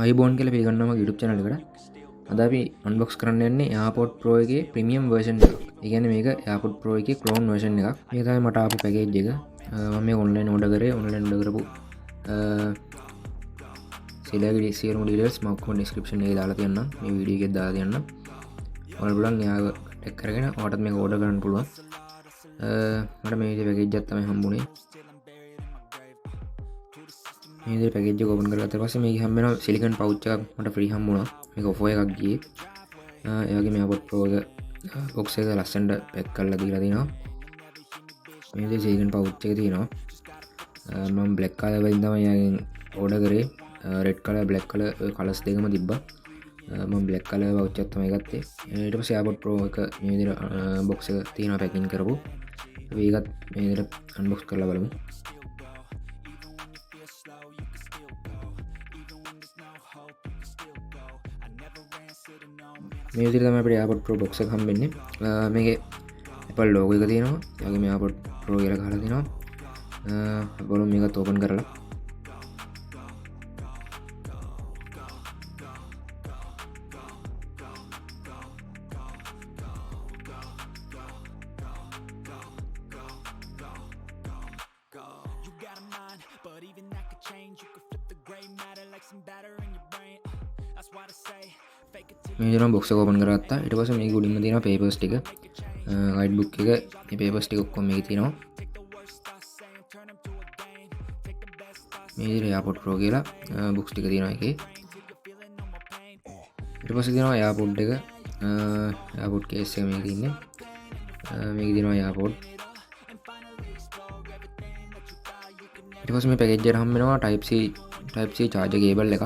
අයිබෝන් කියලා පිළිගන්නවා YouTube channel එකට. අද අපි unbox කරන්න යන්නේ Airpods Pro එකේ premium version එකක්. ඒ කියන්නේ මේක Airpods Pro එකේ clone version එකක්. මේක තමයි මට ආපු package එක. මම මේක online order කරපු සියලු details මම ඔක්කොම description එකේ දාලා තියන්නම්. මේ වීඩියෝ එකේ දාලා තියන්නම්. ඔයාලා බලන්න එයාව ටැග් කරගෙන ඔයාලට මේක order කරන්න පුළුවන්. මට මේ විදිහේ package එකක් තමයි හම්බුනේ. මේ විදිහේ package එක open කරගත්තා පස්සේ මේක හැම වෙනම silicone pouch එකක් මට free හම්බුණා. මේක offer එකක් ගියේ. ඒ වගේ මේ Airpods Pro එක box එක ලස්සනට pack කරලා දීලා තිනවා. මේ විදිහේ silicone pouch එක තියෙනවා. මම black color වලින් තමයි යාගෙන් order කරේ. red color black color ඔය colors දෙකම තිබ්බා. මම black color pouch එකක් තමයි ගත්තේ. ඊට පස්සේ Airpods Pro එක මේ විදිහට box එක තියෙනවා packing කරපු. අපි ඒකත් මේ විදිහට unbox කරලා බලමු. මේ විදිහට තමයි අපිට Airpods Pro box එක හම්බෙන්නේ. මේකේ Apple logo එක තියෙනවා. ඒ වගේම Airpods Pro කියලා ගහලා තියෙනවා. අපි බලමු මේකත් open කරලා. මේ විදිහට box එක open කරගත්තා. ඊට පස්සේ මේක උඩින්ම තියෙනවා papers ටික. guide book එක, මේ papers ටික ඔක්කොම මේකේ තියෙනවා. මේ විදිහට Airpods Pro කියලා books ටික තියෙනවා එකේ. ඊට පස්සේ තියෙනවා Airpods එක. Airpods case එක මේකේ ඉන්නේ. මේකේ තියෙනවා Airpods. ඊට පස්සේ මේ package එකට හම් වෙනවා type C charger cable එකක්.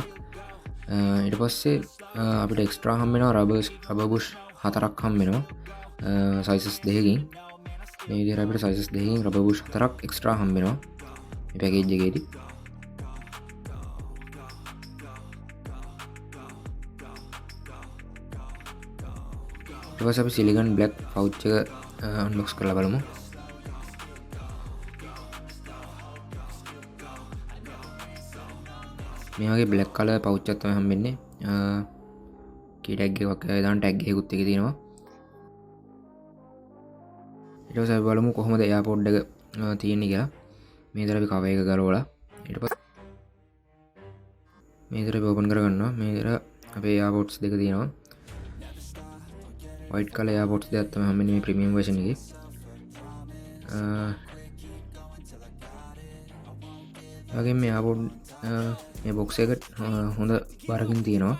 ඊට පස්සේ අපිට extra හම් වෙනවා rubber bush 4ක් හම් වෙනවා sizes දෙකකින්. මේ විදිහට අපිට sizes දෙකකින් rubber bush 4ක් extra හම් වෙනවා මේ package එකේදී. ඊට පස්සේ අපි silicone black pouch එක unbox කරලා බලමු. මේ වගේ black color pouch එකක් තමයි හම්බෙන්නේ. key tag එකක් දාන්න tag එකකුත් එකේ තියෙනවා. ඊට පස්සේ අපි බලමු කොහොමද Airpods එක තියෙන්නේ කියලා. මේ විදිහට අපි cover එක ගලවලා ඊට පස්සේ මේ විදිහට අපි open කරගන්නවා. මේ විදිහට අපේ Airpods දෙක තියෙනවා. white color Airpods දෙකක් තමයි හම්බෙන්නේ මේ premium version එකේ. වගේම මේ Airpods මේ box එක හොඳ බරකින් තියෙනවා.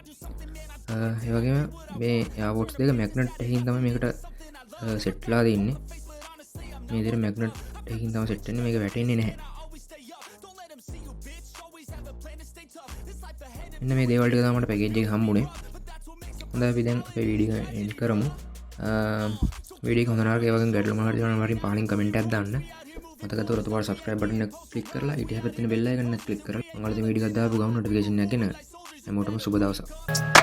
ඒ වගේම මේ Airpods දෙක magnet එකකින් තමයි මේකට set වෙලා තින්නේ. මේ විදිහට magnet එකකින් තමයි set වෙන්නේ. මේක වැටෙන්නේ නැහැ. මෙන්න මේ දේවල් ටික තමයි මට package එකේ හම්බුනේ. හොඳයි අපි දැන් අපේ වීඩියෝ එක edit කරමු. වීඩියෝ එක හොඳ නරක ඒ වගේ ගැටලු මොනවද තියෙනවා නම් වරින් පහලින් කමෙන්ට් එකක් දාන්න. මතක තවර ඔතපාර subscribe button එක click කරලා ඊට හැපෙත් තියෙන bell icon එක click කරලා මම අලුතෙන් වීඩියෝ එකක් දාපු ගමන් notification එකක් එනවා. හැමෝටම සුබ දවසක්.